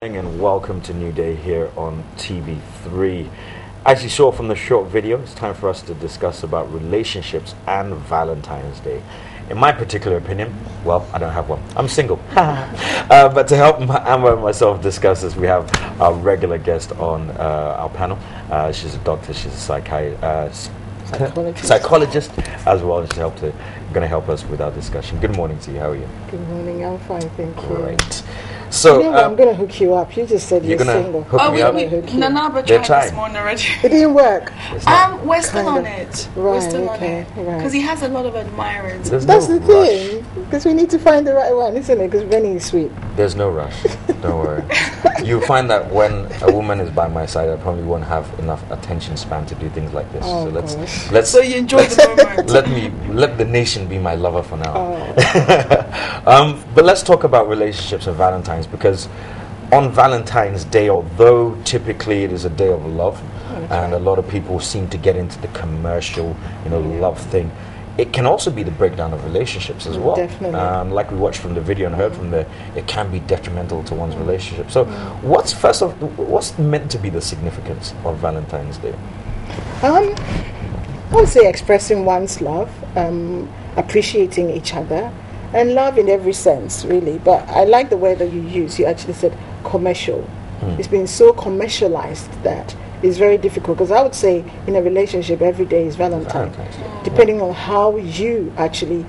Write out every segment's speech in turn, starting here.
And welcome to New Day here on TV3. As you saw from the short video, it's time for us to discuss about relationships and Valentine's Day. In my particular opinion, well, I don't have one. I'm single. But to help Amber and myself discuss this, we have our regular guest on our panel. She's a doctor, she's a psychologist as well. She's going to help us with our discussion. Good morning to you. How are you? Good morning. I'm fine, thank you. Great. So I'm going to hook you up. You just said you're single. Hook me up? Nana tried this morning already. It didn't work. We're still on it. Right, we're still okay, on it. Because he has a lot of admirers. That's the thing. Because we need to find the right one, isn't it? Because Benny is sweet. There's no rush. Don't worry. You'll find that when a woman is by my side, I probably won't have enough attention span to do things like this. Oh, so let's. So you enjoy the moment. Let the nation be my lover for now. Oh. But let's talk about relationships and Valentine's, because on Valentine's Day, although typically it is a day of love, and a lot of people seem to get into the commercial, love thing, it can also be the breakdown of relationships as well. Definitely. Like we watched from the video and heard from there, it can be detrimental to one's relationship. So, what's meant to be the significance of Valentine's Day? I would say expressing one's love, appreciating each other, and love in every sense, really. But I like the word that you use. You actually said commercial. It's been so commercialized that it's very difficult. Because I would say in a relationship, every day is Valentine, depending on how you actually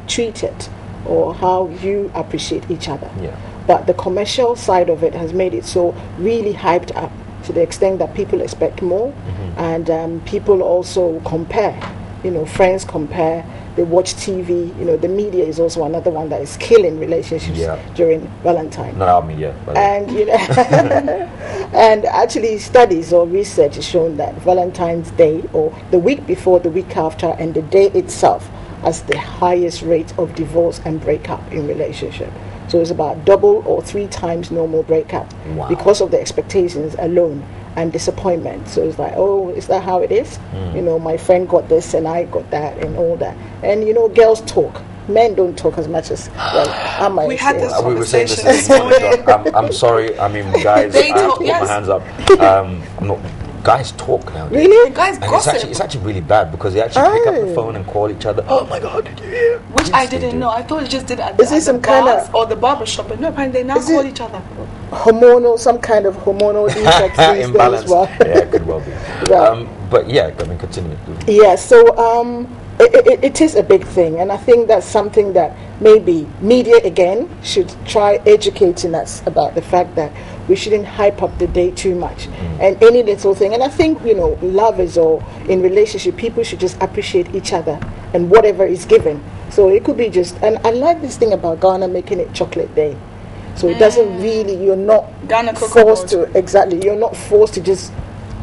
treat it or how you appreciate each other. Yeah. But the commercial side of it has made it so really hyped up to the extent that people expect more, and people also compare. Friends compare. They watch TV. The media is also another one that is killing relationships during Valentine. Not our media, and and actually, studies or research has shown that Valentine's Day, or the week before, the week after, and the day itself, has the highest rate of divorce and breakup in relationship. So it's about double or 3 times normal breakup because of the expectations alone and disappointment. So it's like, oh, is that how it is? My friend got this and I got that and all that. And girls talk. Men don't talk as much as I might we had this we were saying this conversation. I'm sorry. I mean, guys, I have to put my hands up. I'm not. Guys talk now. Really? Guys and gossip. It's actually really bad because they actually pick up the phone and call each other. Oh my God, did you hear? Which I didn't know. I thought it just did at the bars or the barber shop. But no, apparently they now call each other. Some kind of hormonal defect imbalance. Well. Yeah, it could well be. Right. But yeah, continue. Yeah, so it is a big thing, and I think that's something that maybe media again should try educating us about the fact that we shouldn't hype up the day too much, and any little thing. And I think lovers or in relationship, people should just appreciate each other and whatever is given. So it could be just, and I like this thing about Ghana making it Chocolate Day. So it doesn't really, you're not forced to, you're not forced to just.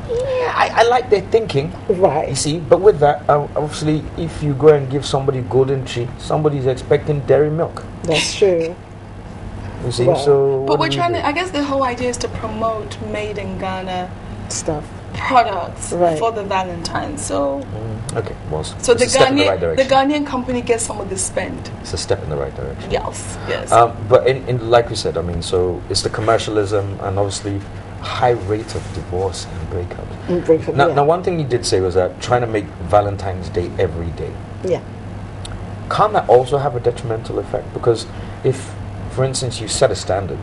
Yeah, I like their thinking. Right. You see, but with that, obviously, if you go and give somebody golden tree, somebody's expecting dairy milk. That's true. You see, so. But we're trying to, I guess the whole idea is to promote made in Ghana stuff. Products for the Valentines. So okay, well, so the Ghanaian company gets some of the spend. It's a step in the right direction. Yes. But in like we said, I mean, so it's the commercialism and obviously high rate of divorce and breakup. Now, one thing you did say was that trying to make Valentine's Day every day. Yeah. Can't that also have a detrimental effect? Because if, for instance, you set a standard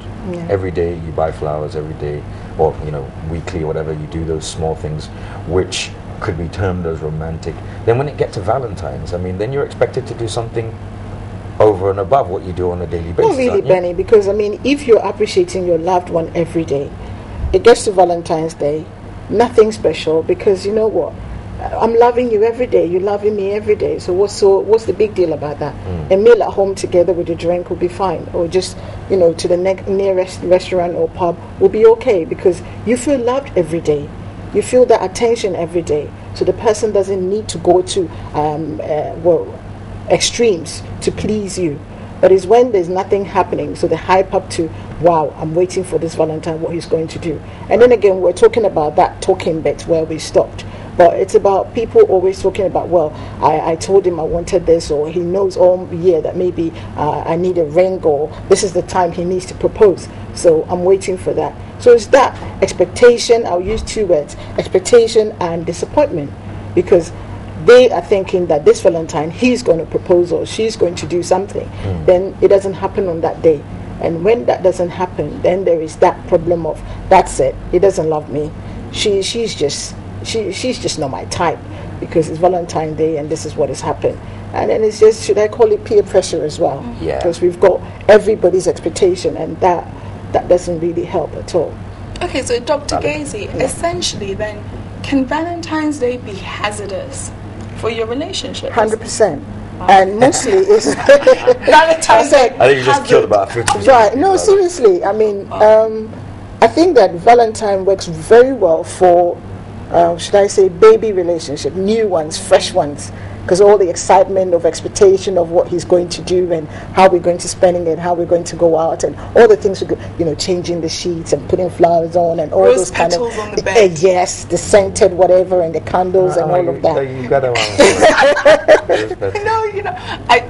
every day, you buy flowers every day, or weekly or whatever, you do those small things which could be termed as romantic, then when it gets to Valentine's, I mean, then you're expected to do something over and above what you do on a daily basis. Not really, Benny, because I mean, if you're appreciating your loved one every day, it gets to Valentine's Day, nothing special, because you know what, I'm loving you every day, you're loving me every day, so what's the big deal about that? A meal at home together with a drink will be fine, or just to the nearest restaurant or pub will be okay, because you feel loved every day, you feel that attention every day, so the person doesn't need to go to extremes to please you. But it's when there's nothing happening, so they hype up to, wow, I'm waiting for this Valentine, what he's going to do. And then again, we're talking about that talking bit where we stopped. But it's about people always talking about, well, I told him I wanted this, or he knows all year that maybe I need a ring, or this is the time he needs to propose. So I'm waiting for that. So it's that expectation. I'll use 2 words: expectation and disappointment, because they are thinking that this Valentine he's going to propose or she's going to do something. Then it doesn't happen on that day. And when that doesn't happen, then there is that problem of, that's it, he doesn't love me. She's just not my type, because it's Valentine's Day and this is what has happened. And then it's just, should I call it peer pressure as well? Yeah. Because we've got everybody's expectation, and that doesn't really help at all. Okay, so Dr. Gazy, essentially then, can Valentine's Day be hazardous for your relationship? 100%. And mostly it's Valentine's Day. I think you just killed about 50. Right. No, seriously. I mean, I think that Valentine works very well for, should I say, baby relationship, new ones, fresh ones, because all the excitement of expectation of what he's going to do and how we're going to spending it, how we're going to go out, and all the things we go, changing the sheets and putting flowers on and all Rose those kind of petals on the bed. yes, the scented whatever and the candles and all of that. You got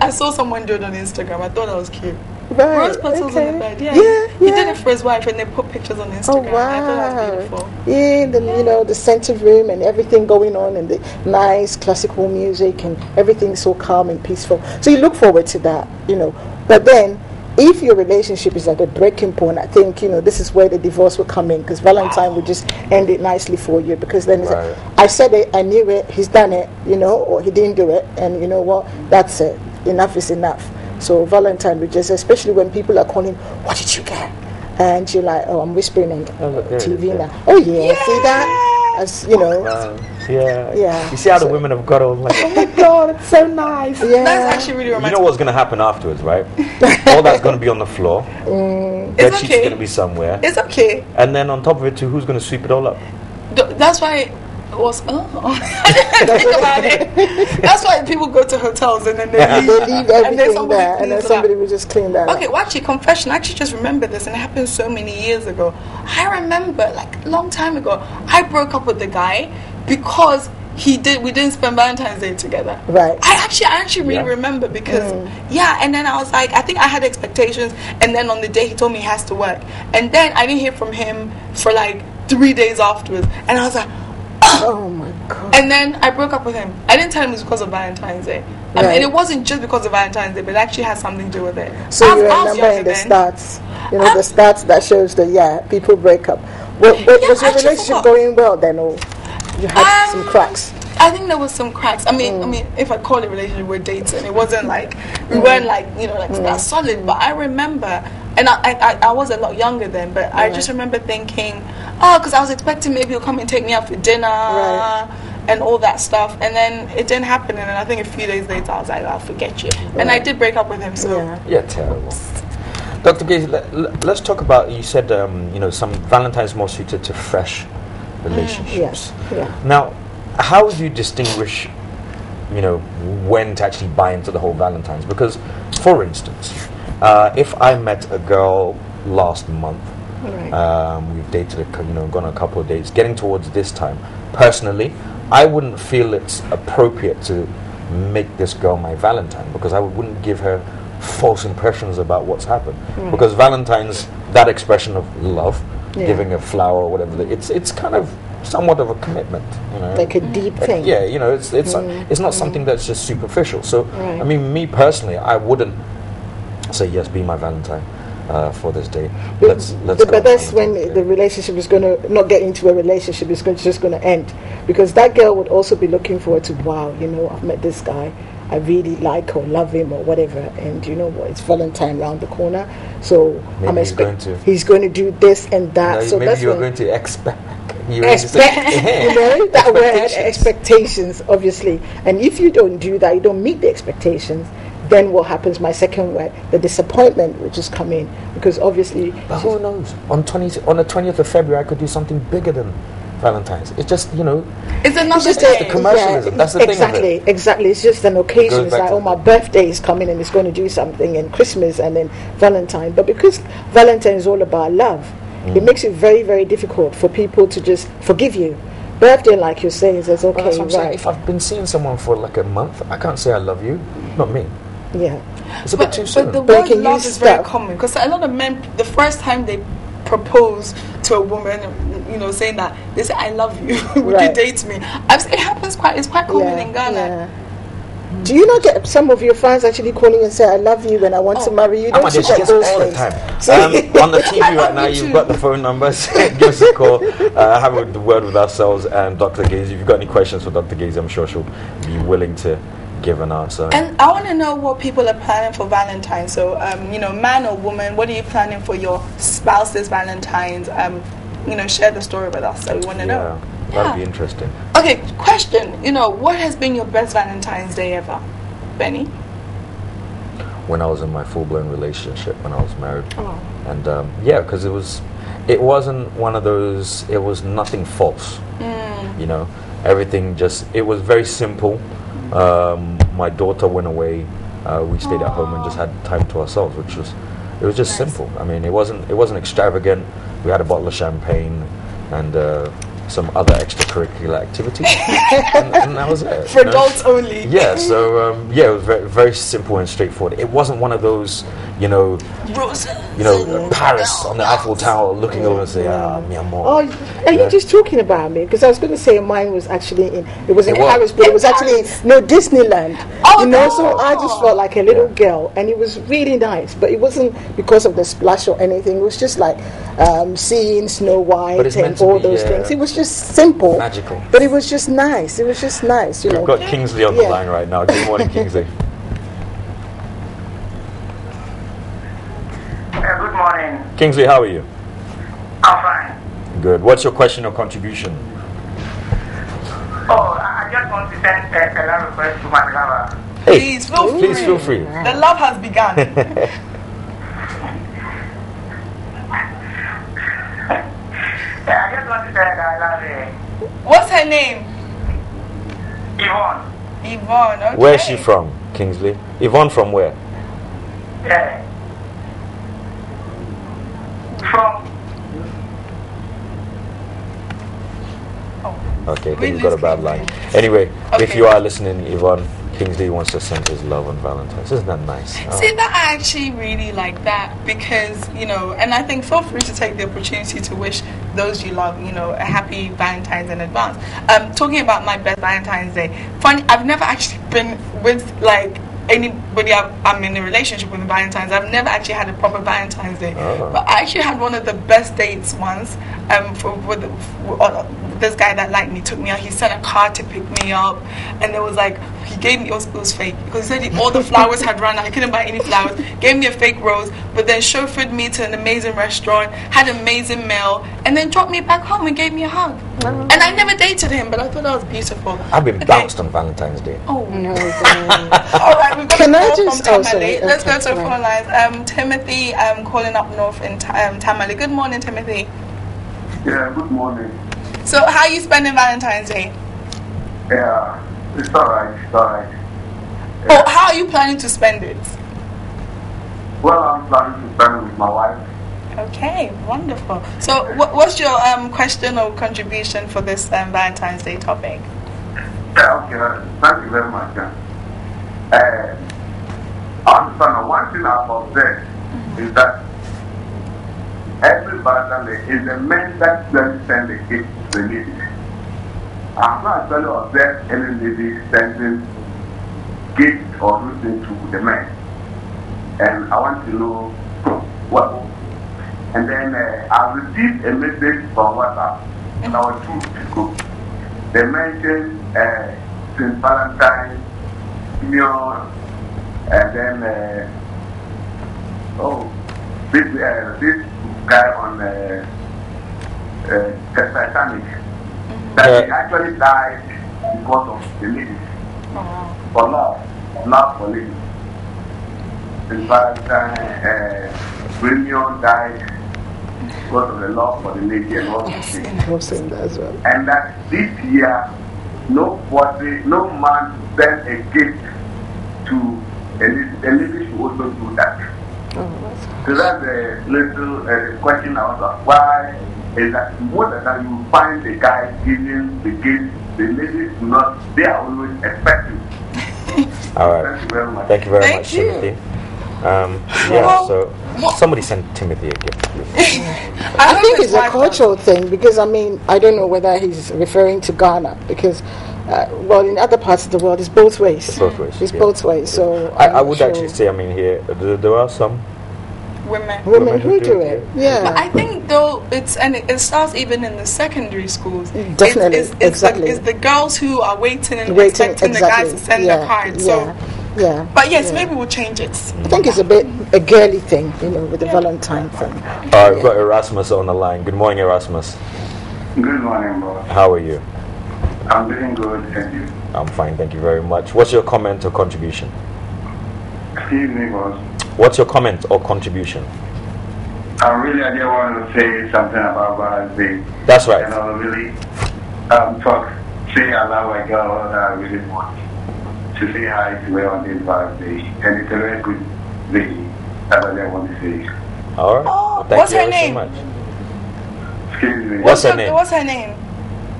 I saw someone do it on Instagram. I thought that was cute. Right, Rose petals on the bed. Yeah. He did it for his wife, and they put pictures on Instagram. Oh, wow. I thought that was beautiful. Yeah, the scented room and everything going on, and the nice classical music, and everything so calm and peaceful. So you look forward to that, But then, if your relationship is at a breaking point, I think, this is where the divorce will come in, because Valentine will just end it nicely for you, because then it's like, I said it, I knew it, he's done it, or he didn't do it, and you know what, that's it, enough is enough. So Valentine will just, especially when people are calling, what did you get? And you're like, oh, I'm whispering on TV now. Oh yeah, see that? As yeah. You see how the women have got on, like, oh my God, it's so nice. Yeah. That's actually really romantic. You know what's going to happen afterwards, right? All that's going to be on the floor. Bed sheet's going to be somewhere. It's okay. And then on top of it too, who's going to sweep it all up? That's why it was. I didn't think about it. That's why people go to hotels and then they leave everything there, and then somebody will just clean that. Okay, well, actually, confession. I actually just remember this, and it happened so many years ago. I remember, like a long time ago, I broke up with the guy because we didn't spend Valentine's Day together. Right. I actually really remember, because and then I was like, I think I had expectations, and then on the day he told me he has to work, and then I didn't hear from him for like 3 days afterwards, and I was like, oh my God. And then I broke up with him. I didn't tell him it was because of Valentine's Day. I mean, it wasn't just because of Valentine's Day, but it actually has something to do with it. So you remember in the stats, the stats that shows that people break up. Was your relationship going well then, or you had some cracks? I think there was some cracks. I mean, if I call it relationship, we're dating. It wasn't like we weren't like that solid. But I remember, and I was a lot younger then. But I just remember thinking, because I was expecting maybe he'll come and take me out for dinner and all that stuff. And then it didn't happen. And then I think a few days later, I was like, I'll forget you. And I did break up with him. So terrible. Dr. Gaze, let's talk about. You said some Valentine's more suited to fresh relationships. Now, how would you distinguish, when to actually buy into the whole Valentine's? Because, for instance, if I met a girl last month, we've dated, gone a couple of dates, getting towards this time, personally, I wouldn't feel it's appropriate to make this girl my Valentine, because I wouldn't give her false impressions about what's happened. Because Valentine's, that expression of love, giving a flower or whatever, it's kind of somewhat of a commitment, like a deep thing. It's not something that's just superficial. So I mean, me personally, I wouldn't say yes, be my Valentine for this day. Let's but that's when the relationship is going to not get into a relationship. It's just going to end, because that girl would also be looking forward to, wow, I've met this guy, I really like or love him or whatever, and you know what, it's Valentine around the corner, so he's going to do this and that. No, so maybe that's you're going to expect that word, expectations, obviously. And if you don't do that, you don't meet the expectations, then what happens? My second word, the disappointment, will just come in, because obviously. But who knows? On the 20th of February, I could do something bigger than Valentine's. It's just, it's another just the commercialism. That's the thing of it. Exactly. It's just an occasion. It's like, my birthday is coming and it's going to do something, and Christmas, and then Valentine. But because Valentine is all about love, it makes it very, very difficult for people to just forgive you. Birthday, like you're saying, says, okay, saying. If I've been seeing someone for like a month, I can't say I love you. Not me. Yeah. It's a bit too soon. But the But word can you love is very stop? common because a lot of men, the first time they propose to a woman, you know, saying that they say, "I love you, would you Right. date me?" It happens it's quite common in Ghana. Yeah. Do you not get some of your fans actually calling and say, "I love you" when I want to marry you? Don't Amade, you she get gets those all the things? time. See? On the TV right now, you've got the phone numbers. Give us a call. Have a word with ourselves and Dr. Gaze. If you've got any questions for Dr. Gaze, I'm sure she'll be willing to give an answer. And I want to know what people are planning for Valentine's. So, you know, man or woman, what are you planning for your spouse's Valentine's? You know, share the story with us. So we want to know. That'd be interesting. Okay, question. You know, what has been your best Valentine's Day ever, Benny? When I was in my full-blown relationship, when I was married. Oh. And because it wasn't one of those, it was nothing false. You know, everything it was very simple. My daughter went away. We stayed at home and just had time to ourselves, it was just simple. I mean, it wasn't extravagant. We had a bottle of champagne and some other extracurricular activities, and that was it. For adults only. Yeah. So it was very, very simple and straightforward. It wasn't one of those, Roses. Paris on the Eiffel Tower looking over and say, mi amor. Oh, are you just talking about me? Because I was going to say mine was actually in Paris, but it was actually Disneyland. Oh, So I just felt like a little girl, and it was really nice. But it wasn't because of the splash or anything. It was just like seeing Snow White and all those things. It was just simple, magical. but it was just nice. It was just nice, We've got Kingsley on the line right now. Good morning, Kingsley. Good morning. Kingsley, how are you? I'm fine. Good. What's your question or contribution? Oh, I just want to send a love request to my lover. Hey, Please feel free. free. The love has begun. I just want to say that I love her. What's her name? Yvonne. Yvonne. Okay. Where's she from, Kingsley? Yvonne from where? Yeah. From. Okay, I think We we've got a lose bad Kingsley. line. Anyway, if Okay. you are listening, Yvonne, Kingsley wants to send his love on Valentine's. Isn't that nice? Oh. See, that I actually really like that because, and I think feel free to take the opportunity to wish those you love, a happy Valentine's in advance. Talking about my best Valentine's Day, funny, I've never actually been with anybody I'm in a relationship with Valentine's. I've never actually had a proper Valentine's Day, but I actually had one of the best dates once. This guy that liked me took me out. He sent a car to pick me up, and it was like he gave me it was fake because he said all the flowers had run out. He couldn't buy any flowers. Gave me a fake rose, but then chauffeured me to an amazing restaurant, had an amazing meal, and then dropped me back home and gave me a hug. And I never dated him, but I thought that was beautiful. I've been bounced on Valentine's Day. No, All right, we've got Can a I call just- from oh, sorry. Tamale. Let's go Okay, to the right. phone lines. Timothy, calling up north in Tamale. Good morning, Timothy. Yeah, good morning. So, how are you spending Valentine's Day? Yeah, it's alright, it's alright. Oh, how are you planning to spend it? Well, I'm planning to spend it with my wife. Okay, wonderful. So, what's your question or contribution for this Valentine's Day topic? Yeah, okay, thank you very much. I understand one thing I've observed is that every Valentine's Day is the men that send the gift to the ladies. I've not actually observed any lady sending gift or something to the men. And I want to know what. And then I received a message from WhatsApp about 2 weeks ago. They mentioned St. Valentine, Simeon, and then this guy on Titanic that he actually died because of the ladies. For love for ladies. St. Valentine, Simeon died because of the love for the lady and all these things. I was saying that as well. And that this year, no man sent a gift to a lady should also do that. So that's a little question I was asked. Why is that more than that you find the guy giving the gift, the ladies do not, they are always expecting. All right. Thank you very much. Thank you very Thank much, you. Timothy. Well, Somebody sent Timothy a gift. I think it's a cultural thing because I don't know whether he's referring to Ghana because, in other parts of the world, it's both ways. It's both ways. It's yeah. both ways. So I would actually say, here there are some women who do it. Yeah. But I think though it starts even in the secondary schools. Definitely, exactly. It's the girls who are waiting expecting the guys to send the card. So. Yeah. But yes, maybe we'll change it. I think it's a bit a girly thing, with the Valentine thing. All right, we've got Erasmus on the line. Good morning, Erasmus. Good morning, boss. How are you? I'm doing good, thank you. I'm fine, thank you very much. What's your comment or contribution? Excuse me, boss. What's your comment or contribution? I just want to say something about Valentine's Day. That's right. And I really say I love a girl that I really want to say hi to her on this birthday. And it's a very good day. That's what I want to say. All right. Well, thank what's you her name? so much. Excuse me. What's her name? What's her name?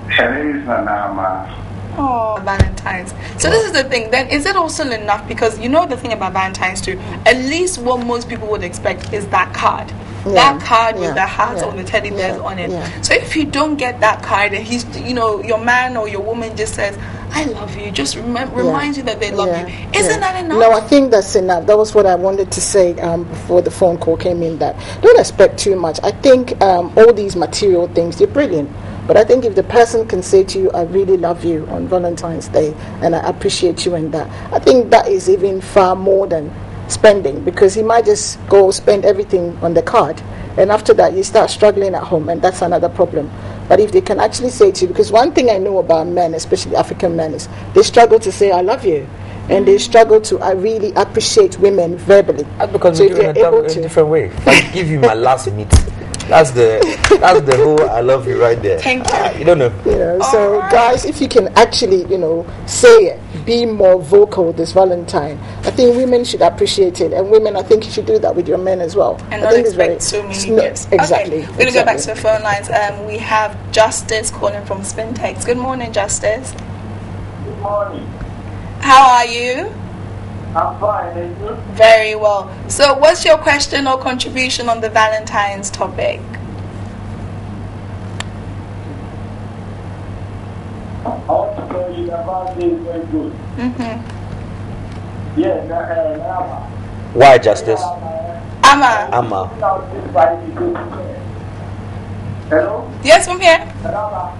Her name is Nanama. Oh, Valentine's. So this is the thing. Then is it also enough? Because the thing about Valentine's too. At least what most people would expect is that card. Yeah. That card with the heart or the teddy bears on it. Yeah. So if you don't get that card and he's, your man or your woman just says, "I love you," just reminds you that they love you. Isn't that enough? No, I think that's enough. That was what I wanted to say before the phone call came in. That don't expect too much. I think all these material things, they're brilliant. But I think if the person can say to you, "I really love you" on Valentine's Day and I appreciate you and that, I think that is even far more than spending, because he might just go spend everything on the card and after that you start struggling at home, and that's another problem. But if they can actually say to you, because one thing I know about men, especially African men, is they struggle to say "I love you," and they struggle to really appreciate women verbally. Because we do it in a different way. I give you my last meat. That's the whole "I love you" right there. Thank you. You don't know. So guys, if you can actually, say it, be more vocal this Valentine. I think women should appreciate it, and women, I think you should do that with your men as well. And I not think expect so many gifts. Exactly. Okay, we're going to go back to the phone lines. We have Justice calling from Spintex. Good morning, Justice. Good morning. How are you? I'm fine, and you? Very well. So what's your question or contribution on the Valentine's topic? I want to tell you that Valentine is very good. Yes, Nama. Why, Justice? Amma. Amma. Hello? Yes, I'm here. Nama.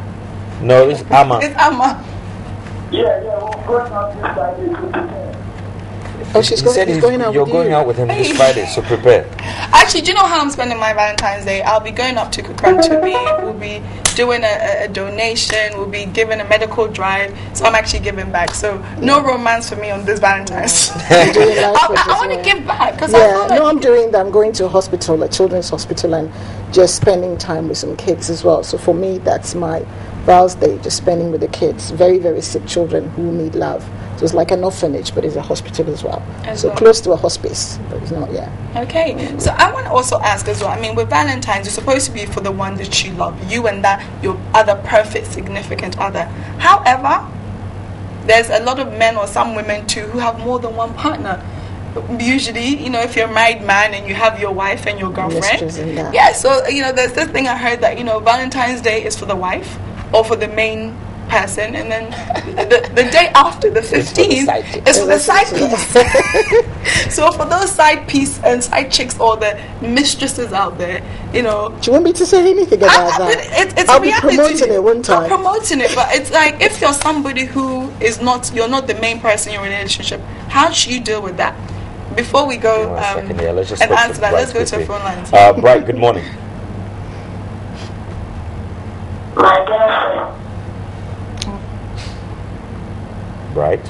No, it's Amma. It's Amma. Yeah, we're going out this Friday to prepare. Oh, she's going out you're with going you. out with him this Friday, so prepare. Actually, do you know how I'm spending my Valentine's Day? I'll be going up to Kukrantubi. We'll be doing a donation. We'll be giving a medical drive. So I'm actually giving back. So no romance for me on this Valentine's. I want to give back. I'm doing that. I'm going to a hospital, a children's hospital, and just spending time with some kids as well. So for me, that's my Val's Day, just spending with the kids, very, very sick children who need love. So it's like an orphanage, but it's a hospital as well. Close to a hospice, but it's not yet. Okay, so I want to also ask as well, I mean, with Valentine's, it's supposed to be for the one that you love, you and that, your other perfect significant other. However, there's a lot of men or some women too who have more than one partner. Usually, if you're a married man and you have your wife and your girlfriend. Yeah, so, there's this thing I heard that, Valentine's Day is for the wife or for the main person, and then the day after, the 15th, is for the side piece. So for those side piece and side chicks or the mistresses out there, Do you want me to say anything about that? It's I'll be promoting it one time. I'm promoting it, but it's like if you're somebody who you're not the main person in your relationship, how should you deal with that? Before we go let's just and answer that, let's go to the phone lines. Bright, good morning. My girlfriend. Right?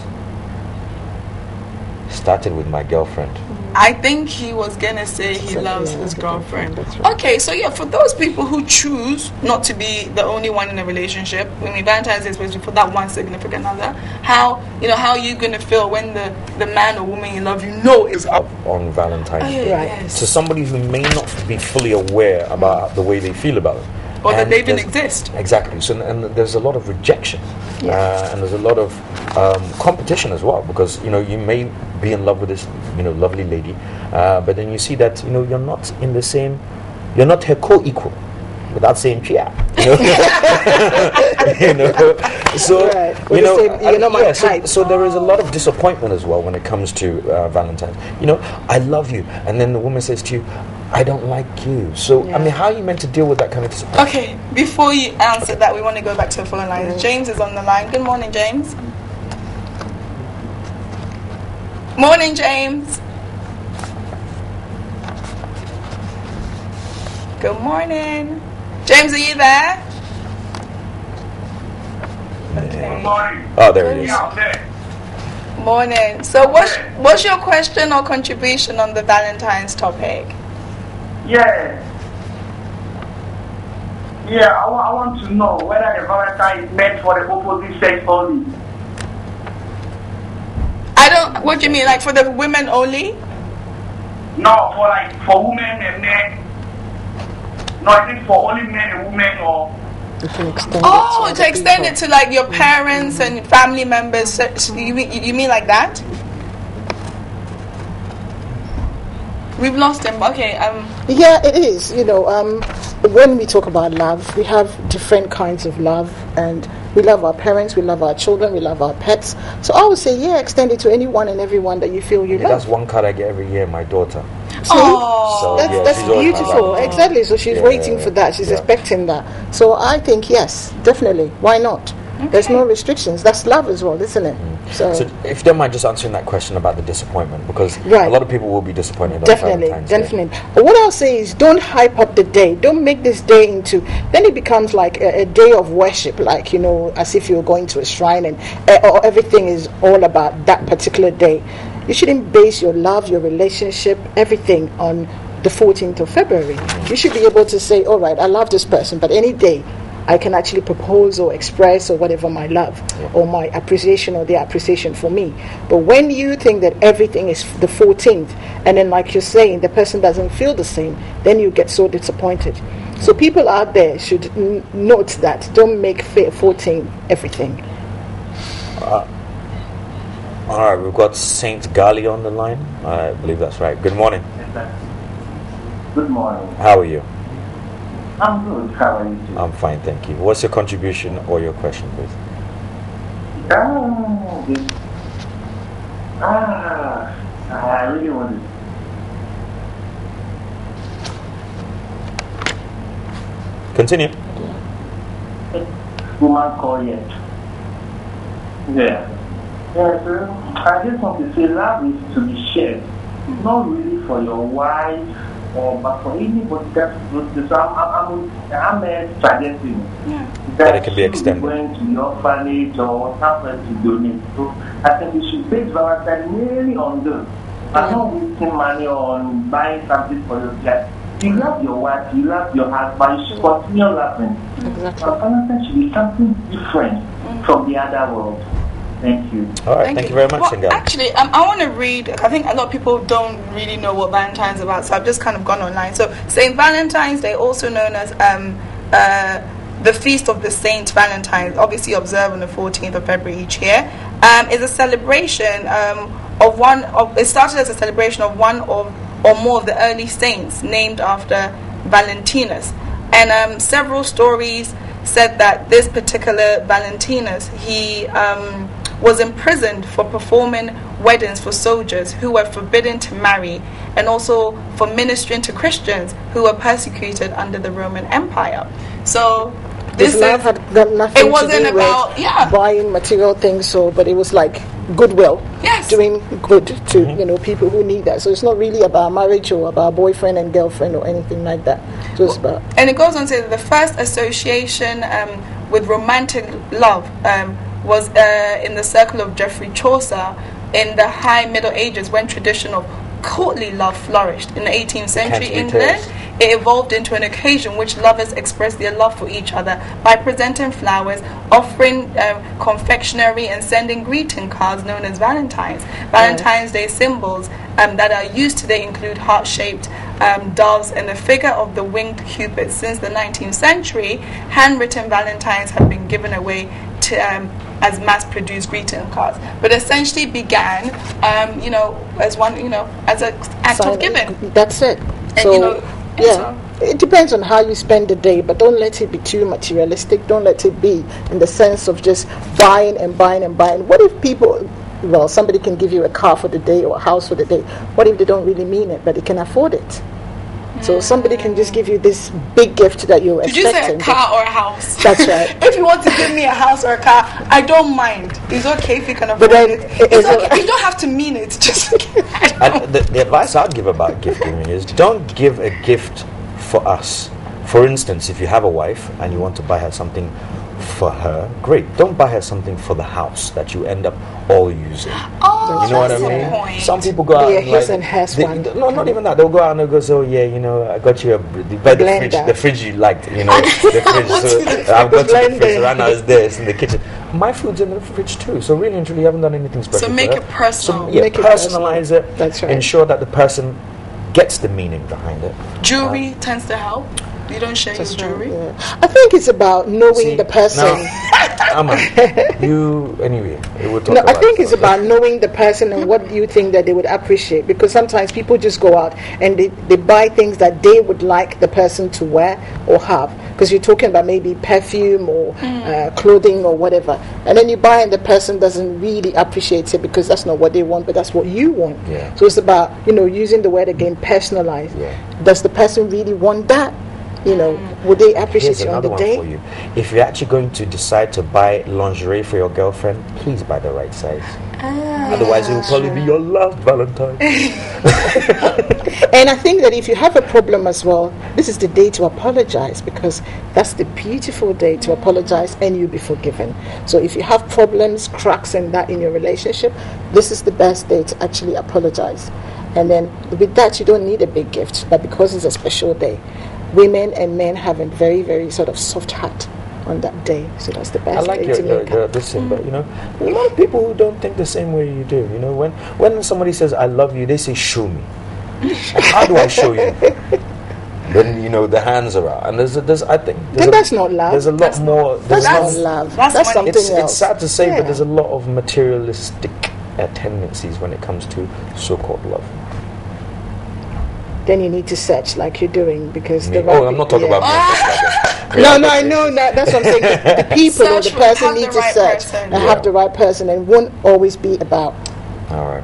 Started with my girlfriend. I think he was gonna say he loves his girlfriend. Right. Okay, so for those people who choose not to be the only one in a relationship, I mean, Valentine's Day is supposed to be for that one significant other. How are you gonna feel when the man or woman you love is up on Valentine's Day? Yes. To somebody who may not be fully aware about the way they feel about it. or that And they even there's- exist. Exactly. So, and there's a lot of rejection, and there's a lot of competition as well, because you may be in love with this lovely lady, but then you see that you're not in the same, you're not her co-equal, without saying chia. So Right. With the same- you're not my type. so there is a lot of disappointment as well when it comes to Valentine's. I love you, and then the woman says to you, I don't like you. So I mean, how are you meant to deal with that kind of disappointment? Okay, before you answer that, we want to go back to the phone lines. James is on the line. Good morning, James. Morning, James. Good morning. James, are you there? Okay. Oh, there it is. Morning. So what's your question or contribution on the Valentine's topic? Yeah. Yeah, I want to know whether the Valentine is meant for the opposite sex only. What do you mean, like for the women only? No, for women and men. No, I think for only men and women, or You can extend Oh, it to extend it to like your parents and family members. So you mean like that? We've lost him. Okay. Yeah, it is. When we talk about love, we have different kinds of love, and we love our parents, we love our children, we love our pets. So I would say, extend it to anyone and everyone that you feel you love. That's one card I get every year, my daughter. Oh, So, That's she's always my beautiful. Valentine. Exactly. So she's waiting for that. She's expecting that. So I think yes, definitely. Why not? There's no restrictions. That's love as well, isn't it? So if you don't mind just answering that question about the disappointment, because Right. a lot of people will be disappointed Definitely, on Valentine's Day. definitely. But what I'll say is, don't hype up the day. Don't make this day into. Then it becomes like a day of worship, like as if you're going to a shrine, and or everything is all about that particular day. You shouldn't base your love, your relationship, everything on the 14th of February. You should be able to say, all right, I love this person, but any day I can actually propose or express or whatever my love or my appreciation or their appreciation for me. But when you think that everything is the 14th, and then like you're saying, the person doesn't feel the same, then you get so disappointed. So people out there should note that. Don't make 14 everything. All right, we've got Saint Gali on the line. I believe that's right. Good morning. good morning. How are you? I'm good. How are you too? I'm fine, thank you. What's your contribution or your question, please? I really want to. Continue. Woman call yet. Yeah. Yeah, so I just want to say love is to be shared. Not really for your wife but for anybody that's close to. So I'm suggesting That it can be extended. Going to your orphanage or somewhere to donate. So I think we should base Valentine mainly on this. I'm not wasting money on buying something for your child. You love your wife, you love your husband, you should continue loving. Exactly. Valentine should be something different from the other world. Thank you. All right, thank you very much, Well, Saint Gali. actually, I want to read. I think a lot of people don't really know what Valentine's about, so I've just kind of gone online. So, Saint Valentine's Day, also known as the Feast of the Saint Valentine, obviously observed on the 14th of February each year, is a celebration of one. It started as a celebration of one or more of the early saints named after Valentinus, and several stories said that this particular Valentinus, he was imprisoned for performing weddings for soldiers who were forbidden to marry, and also for ministering to Christians who were persecuted under the Roman Empire. So this love had got nothing it wasn't to do about with buying material things, but it was like goodwill, Yes. doing good to people who need that. So it's not really about marriage or about boyfriend and girlfriend or anything like that. Just about. And it goes on to say that the first association with romantic love was in the circle of Geoffrey Chaucer in the High Middle Ages, when tradition of courtly love flourished. In the 18th century Canterbury England, Tales. it evolved into an occasion which lovers expressed their love for each other by presenting flowers, offering confectionery, and sending greeting cards known as Valentines. Valentine's Day symbols that are used today include heart-shaped doves and the figure of the winged Cupid. Since the 19th century, handwritten valentines have been given away to as mass-produced greeting cards, but essentially began, as one, as an act of giving. That's it. And, So, it depends on how you spend the day, but don't let it be too materialistic. Don't let it be in the sense of just buying and buying and buying. What if people, somebody can give you a car for the day or a house for the day. What if they don't really mean it, but they can afford it? So somebody can just give you this big gift that you're expecting. Did you say a car or a house? That's right. If you want to give me a house or a car, I don't mind. It's okay if you can afford then it. It's okay. You don't have to mean it. Just And the advice I'd give about gift giving is don't give a gift for us. For instance, if you have a wife and you want to buy her something for her, great. Don't buy her something for the house that you end up all using. Oh, you know what I that's the mean? point. Some people go out and his and hers one. no, not even that. They'll go out and they'll go, so I got you the fridge you liked, the fridge. So I've got you the fridge. Right now it's there, it's in the kitchen. My food's in the fridge too. So really and truly, you haven't done anything special. So make it personal. So personalize it. That's right. Ensure that the person gets the meaning behind it. Jewelry tends to help. You don't share your jewelry. Yeah. I think it's about knowing the person. Anyway, we'll talk I think it's about knowing the person and what you think that they would appreciate, because sometimes people just go out and they buy things that they would like the person to wear or have, because you're talking about maybe perfume or clothing or whatever, and then you buy and the person doesn't really appreciate it because that's not what they want, but that's what you want. So it's about using the word again, personalized. Does the person really want that? Would they appreciate you on the day? For you. If you're actually going to decide to buy lingerie for your girlfriend, please buy the right size. Otherwise, it will probably be your last Valentine. And I think that if you have a problem as well, this is the day to apologize, because that's the beautiful day to apologize and you'll be forgiven. So if you have problems, cracks and that in your relationship, this is the best day to actually apologize. And then with that, you don't need a big gift, but because it's a special day, women and men have a very, very sort of soft heart on that day. So that's the best day to make up. This thing, but a lot of people who don't think the same way you do. When somebody says I love you, they say show me. How do I show you? Then the hands are out, and there's that's not love. There's a lot more. That's not love. That's something else. It's sad to say, but there's a lot of materialistic tendencies when it comes to so-called love. Then you need to search like you're doing, because I'm not talking about me. No, I know that. That's what I'm saying. The people or the person need to search and have the right person, and won't always be about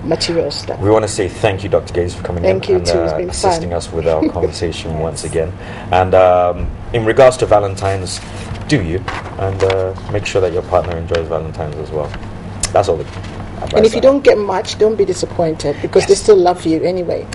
material stuff. We want to say thank you, Dr. Gaze, for coming in and assisting us with our conversation once again. And in regards to Valentines, do you, and make sure that your partner enjoys Valentines as well. That's all. And if you don't get much, don't be disappointed, because they still love you anyway.